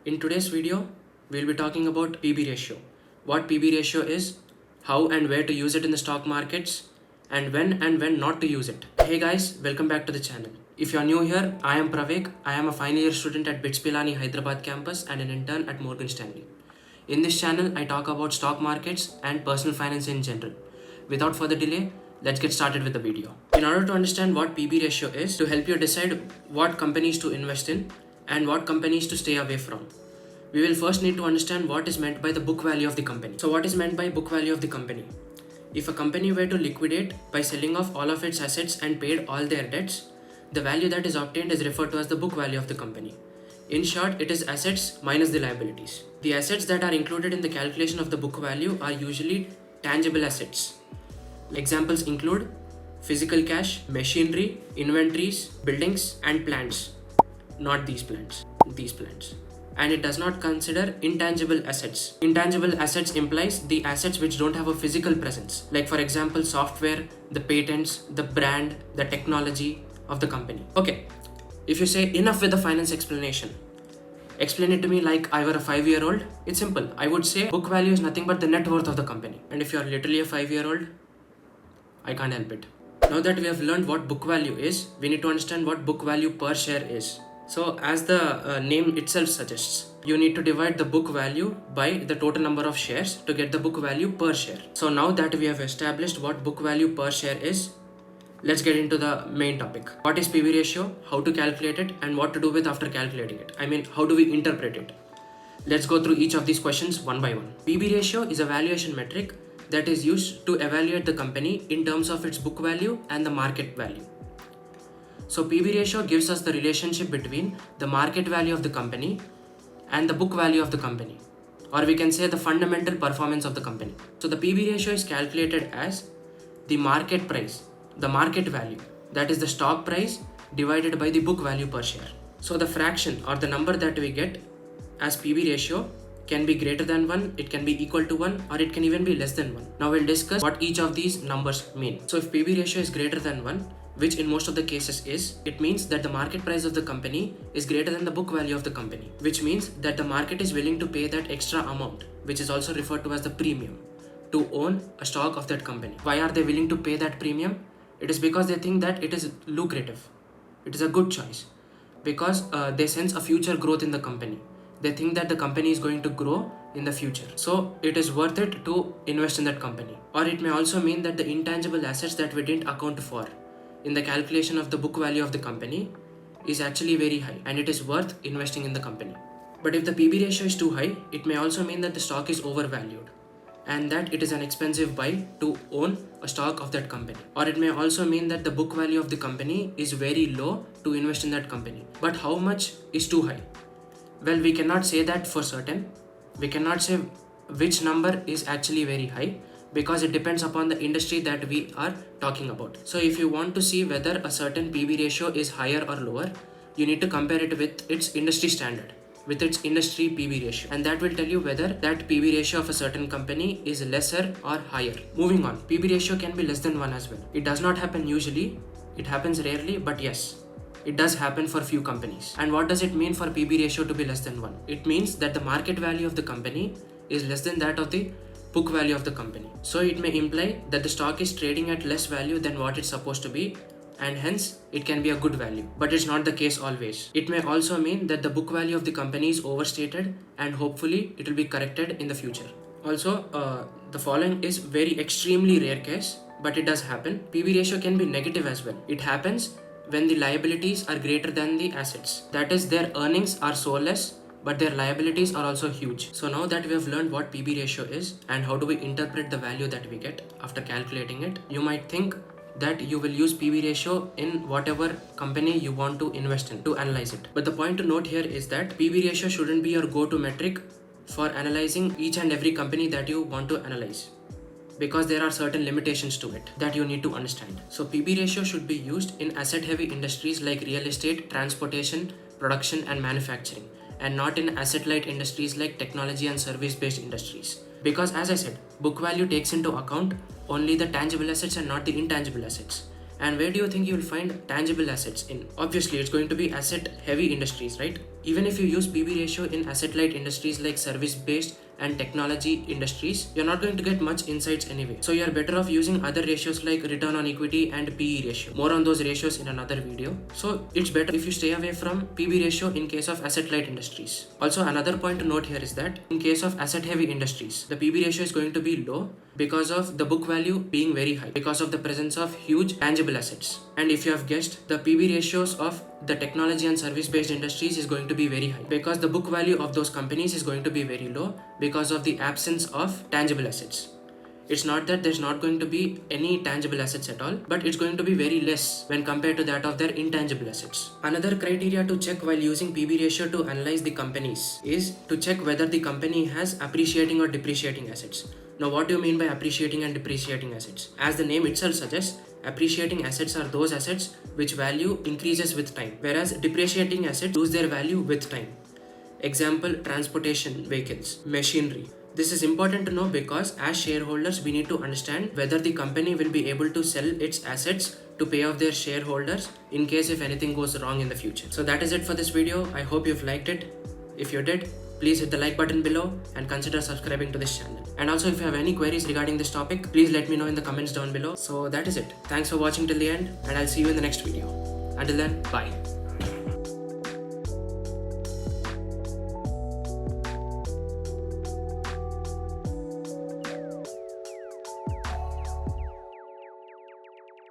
In today's video, we'll be talking about PB ratio. What PB ratio is, how and where to use it in the stock markets, and when not to use it. Hey guys, welcome back to the channel. If you are new here, I am Pravek. I am a final year student at BITS Pilani, Hyderabad Campus and an intern at Morgan Stanley. In this channel, I talk about stock markets and personal finance in general. Without further delay, let's get started with the video. In order to understand what PB ratio is, to help you decide what companies to invest in and what companies to stay away from, we will first need to understand what is meant by the book value of the company. So what is meant by book value of the company? If a company were to liquidate by selling off all of its assets and paid all their debts, the value that is obtained is referred to as the book value of the company. In short, it is assets minus the liabilities. The assets that are included in the calculation of the book value are usually tangible assets. Examples include physical cash, machinery, inventories, buildings, and plants. Not these plants, these plants. And it does not consider intangible assets. Intangible assets implies the assets which don't have a physical presence. Like for example, software, the patents, the brand, the technology of the company. Okay, if you say enough with the finance explanation, explain it to me like I were a 5-year-old. It's simple. I would say book value is nothing but the net worth of the company. And if you are literally a 5-year-old, I can't help it. Now that we have learned what book value is, we need to understand what book value per share is. So as the name itself suggests, you need to divide the book value by the total number of shares to get the book value per share. So now that we have established what book value per share is, let's get into the main topic. What is PB ratio, how to calculate it, and what to do with after calculating it. I mean, how do we interpret it? Let's go through each of these questions one by one. PB ratio is a valuation metric that is used to evaluate the company in terms of its book value and the market value. So PB ratio gives us the relationship between the market value of the company and the book value of the company, or we can say the fundamental performance of the company. So the PB ratio is calculated as the market price, the market value, that is the stock price divided by the book value per share. So the fraction or the number that we get as PB ratio can be greater than 1, it can be equal to 1, or it can even be less than 1. Now we'll discuss what each of these numbers mean. So if PB ratio is greater than 1, which in most of the cases is, it means that the market price of the company is greater than the book value of the company, which means that the market is willing to pay that extra amount, which is also referred to as the premium, to own a stock of that company. Why are they willing to pay that premium? It is because they think that it is lucrative. It is a good choice because they sense a future growth in the company. They think that the company is going to grow in the future. So it is worth it to invest in that company. Or it may also mean that the intangible assets that we didn't account for in the calculation of the book value of the company is actually very high and it is worth investing in the company. But if the PB ratio is too high, it may also mean that the stock is overvalued and that it is an expensive buy to own a stock of that company. Or it may also mean that the book value of the company is very low to invest in that company. But how much is too high? Well, we cannot say that for certain. We cannot say which number is actually very high because it depends upon the industry that we are talking about. So if you want to see whether a certain PB ratio is higher or lower, you need to compare it with its industry standard, with its industry PB ratio, and that will tell you whether that PB ratio of a certain company is lesser or higher. Moving on, PB ratio can be less than 1 as well. It does not happen usually, it happens rarely, but yes, it does happen for few companies. And what does it mean for PB ratio to be less than 1? It means that the market value of the company is less than that of the book value of the company. So it may imply that the stock is trading at less value than what it's supposed to be, and hence it can be a good value. But it's not the case always. It may also mean that the book value of the company is overstated and hopefully it will be corrected in the future. Also, the following is very extremely rare case, but it does happen. PB ratio can be negative as well. It happens when the liabilities are greater than the assets. That is, their earnings are so less, but their liabilities are also huge. So now that we have learned what PB ratio is and how do we interpret the value that we get after calculating it, you might think that you will use PB ratio in whatever company you want to invest in to analyze it. But the point to note here is that PB ratio shouldn't be your go-to metric for analyzing each and every company that you want to analyze, because there are certain limitations to it that you need to understand. So PB ratio should be used in asset heavy industries like real estate, transportation, production and manufacturing, and not in asset light industries like technology and service based industries. Because as I said, book value takes into account only the tangible assets and not the intangible assets. And where do you think you will find tangible assets in? Obviously, it's going to be asset heavy industries, right? Even if you use PB ratio in asset-light industries like service-based and technology industries, you're not going to get much insights anyway. So you're better off using other ratios like return on equity and PE ratio. More on those ratios in another video. So it's better if you stay away from PB ratio in case of asset-light industries. Also, another point to note here is that in case of asset-heavy industries, the PB ratio is going to be low because of the book value being very high, because of the presence of huge tangible assets. And if you have guessed, the PB ratios of the technology and service-based industries is going to be very high because the book value of those companies is going to be very low because of the absence of tangible assets. It's not that there's not going to be any tangible assets at all, but it's going to be very less when compared to that of their intangible assets. Another criteria to check while using PB ratio to analyze the companies is to check whether the company has appreciating or depreciating assets. Now, what do you mean by appreciating and depreciating assets? As the name itself suggests, appreciating assets are those assets which value increases with time, whereas depreciating assets lose their value with time. Example, transportation vehicles, machinery. This is important to know because as shareholders, we need to understand whether the company will be able to sell its assets to pay off their shareholders in case if anything goes wrong in the future. So that is it for this video. I hope you've liked it. If you did, please hit the like button below and consider subscribing to this channel. And also, if you have any queries regarding this topic, please let me know in the comments down below. So that is it. Thanks for watching till the end, and I'll see you in the next video. Until then, bye.